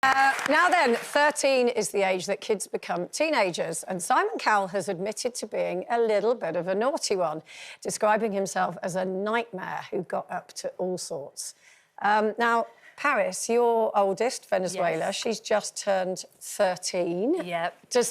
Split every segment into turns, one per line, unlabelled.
Now then, 13 is the age that kids become teenagers, and Simon Cowell has admitted to being a little bit of a naughty one, describing himself as a nightmare who got up to all sorts. Now, Paris, your oldest, Venezuela,
yes.
She's just turned 13.
Yep.
Did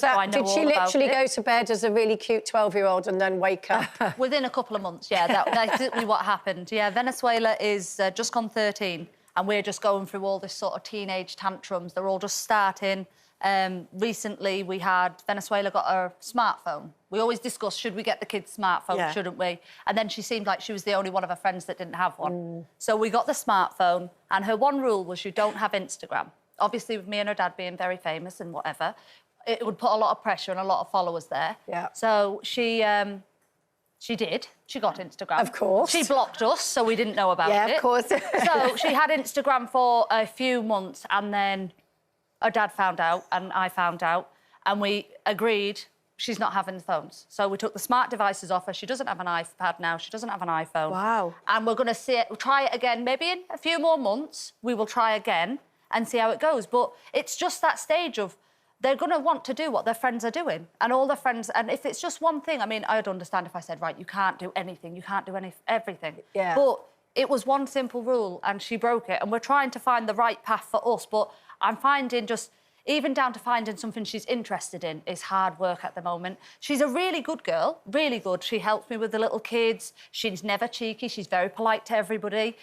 she literally go to bed as a really cute 12-year-old and then wake up?
Within a couple of months, yeah, that's literally what happened. Yeah, Venezuela is just gone 13, and we're just going through all this sort of teenage tantrums. They're all just starting. Recently, Venezuela got a smartphone. We always discuss, should we get the kids smartphones, shouldn't we? And then she seemed like she was the only one of her friends that didn't have one. So we got the smartphone, and her one rule was you don't have Instagram. Obviously, with me and her dad being very famous and whatever, it would put a lot of pressure and a lot of followers there. Yeah. So she did. She got Instagram.
Of course.
She blocked us, so we didn't know about it.
Yeah, of course.
So she had Instagram for a few months, and then her dad found out and I found out, and we agreed she's not having the phones. So we took the smart devices off her. She doesn't have an iPad now. She doesn't have an iPhone.
Wow.
And we're going to we'll try it again. Maybe in a few more months, we will try again and see how it goes. But it's just that stage of they're going to want to do what their friends are doing. And all their friends... And if it's just one thing, I mean, I'd understand if I said, right, you can't do anything, you can't do everything. Yeah. But it was one simple rule, and she broke it. And we're trying to find the right path for us, but I'm finding just... Even down to finding something she's interested in is hard work at the moment. She's a really good girl, really good. She helps me with the little kids. She's never cheeky. She's very polite to everybody.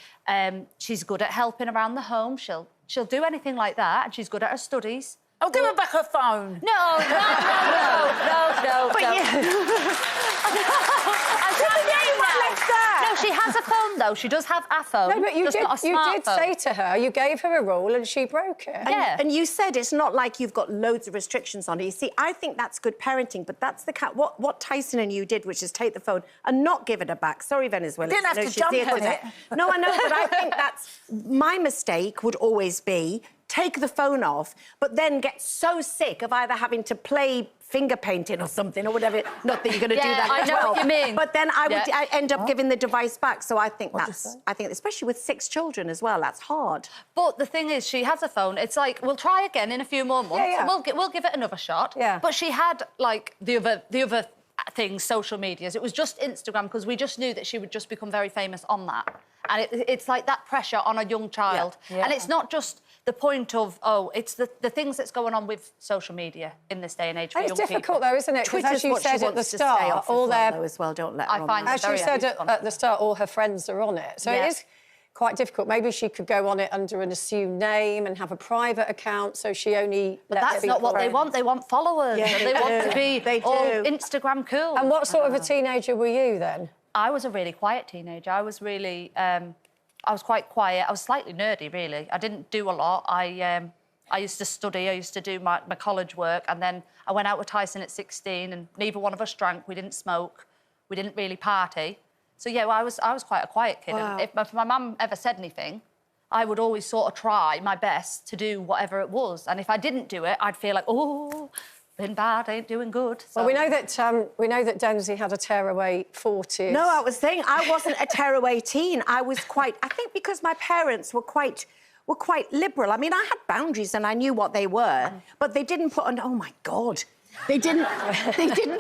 She's good at helping around the home. She'll do anything like that, and she's good at her studies.
I'll give her back her phone.
No. But No, she has a phone, though. She does have a phone.
No, but you did say to her, you gave her a rule and she broke it.
Yeah.
And you said it's not like you've got loads of restrictions on it. You see, I think that's good parenting, but that's what Tyson and you did, which is take the phone and not give it back. Sorry, Venezuela.
You didn't have to jump on it.
No, I know, but I think that's... My mistake would always be take the phone off, but then get so sick of either having to play finger painting or something or whatever. Not that you're going to do that
I
at
know
12.
what you mean.
But then I end up giving the device back. So I think I think especially with 6 children as well, that's hard.
But the thing is, she has a phone. It's like, we'll try again in a few more months.
Yeah.
We'll give it another shot. Yeah. But she had, like, the other things, social medias. It was just Instagram, because we just knew that she would just become very famous on that. And it's like that pressure on a young child. Yeah. And it's not just the point of, it's the things that's going on with social media in this day and age for young people.
It's difficult, though, isn't it? Because as you said at the start,
all their... as well, don't let her on.
As you said at the start, all her friends are on it. So it is quite difficult. Maybe she could go on it under an assumed name and have a private account, so she only...
But that's not what they want. They want followers.
Yeah,
they want to be Instagram cool.
And what sort of a teenager were you then?
I was a really quiet teenager. I was really... I was quite quiet. I was slightly nerdy, really. I didn't do a lot. I used to study. I used to do my college work, and then I went out with Tyson at 16, and neither one of us drank. We didn't smoke. We didn't really party. So, yeah, I was quite a quiet kid. Wow. And if my mum ever said anything, I would always sort of try my best to do whatever it was. And if I didn't do it, I'd feel like, oh... been bad, ain't doing good. So.
Well, we know that Denzi had a tearaway 40s.
No, I was saying I wasn't a tearaway teen. I was quite... I think because my parents were quite liberal. I mean, I had boundaries and I knew what they were, but they didn't put on... Oh, my God. They didn't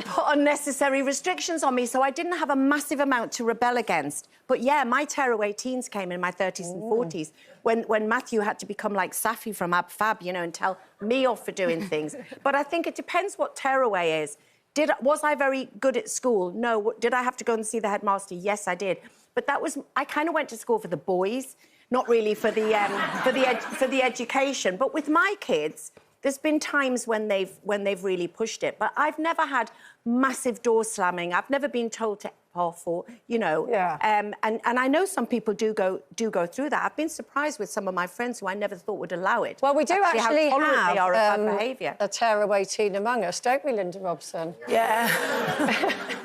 put unnecessary restrictions on me, so I didn't have a massive amount to rebel against. But, yeah, my tearaway teens came in my 30s and 40s when Matthew had to become like Safi from Ab Fab, you know, and tell me off for doing things. But I think it depends what tearaway is. Was I very good at school? No. Did I have to go and see the headmaster? Yes, I did. But that was... I kind of went to school for the boys, not really for the education. But with my kids... There's been times when they've really pushed it, but I've never had massive door slamming. I've never been told to F off or, you know. Yeah. And I know some people do go through that. I've been surprised with some of my friends who I never thought would allow it.
Well, we do actually have
behaviour.
A tearaway teen among us, don't we, Linda Robson?
Yeah.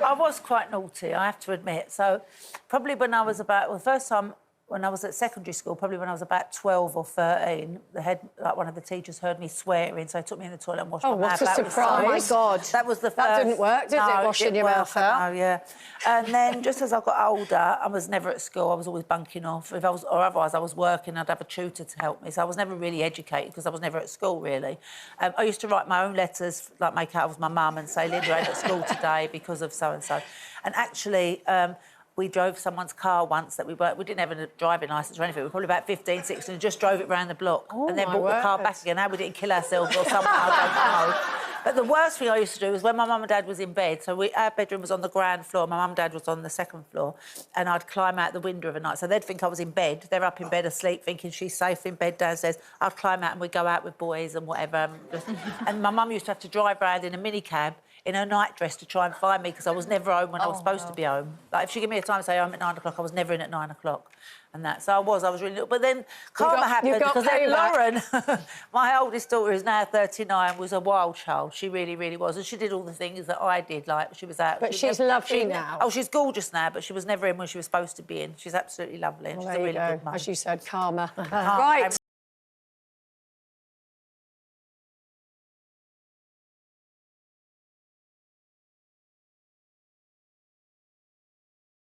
I was quite naughty, I have to admit. So probably when I was about... Well, the first time when I was at secondary school, probably when I was about 12 or 13, one of the teachers heard me swearing, so he took me in the toilet and washed my mouth out.
Oh, what a surprise.
Oh, my God.
That was the first...
That didn't work, did it, washing your mouth out?
No, yeah. And then just as I got older, I was never at school. I was always bunking off. Or otherwise, I was working. I'd have a tutor to help me. So I was never really educated because I was never at school, really. I used to write my own letters, like make out with my mum and say, Linda ain't at school today because of so-and-so. And actually... we drove someone's car once that we didn't have a driving licence or anything. We were probably about 15, 16, and just drove it round the block and then brought the car back again. How we didn't kill ourselves or something, I don't know. But the worst thing I used to do was when my mum and dad was in bed, so our bedroom was on the ground floor, my mum and dad was on the second floor, and I'd climb out the window of a night. So they'd think I was in bed. They're up in bed asleep thinking she's safe in bed downstairs. I'd climb out and we'd go out with boys and whatever. And my mum used to have to drive round in a minicab in her nightdress to try and find me because I was never home when I was supposed to be home. Like, if she gave me a time to say home at 9 o'clock, I was never in at 9 o'clock. And that. So I was really little. But then karma happened because then Lauren, my oldest daughter, who's now 39, was a wild child. She really, really was. And she did all the things that I did. Like, she was out.
But she's lovely now.
Oh, she's gorgeous now, but she was never in when she was supposed to be in. She's absolutely lovely. And she's a really good mum.
As you said, karma. Right.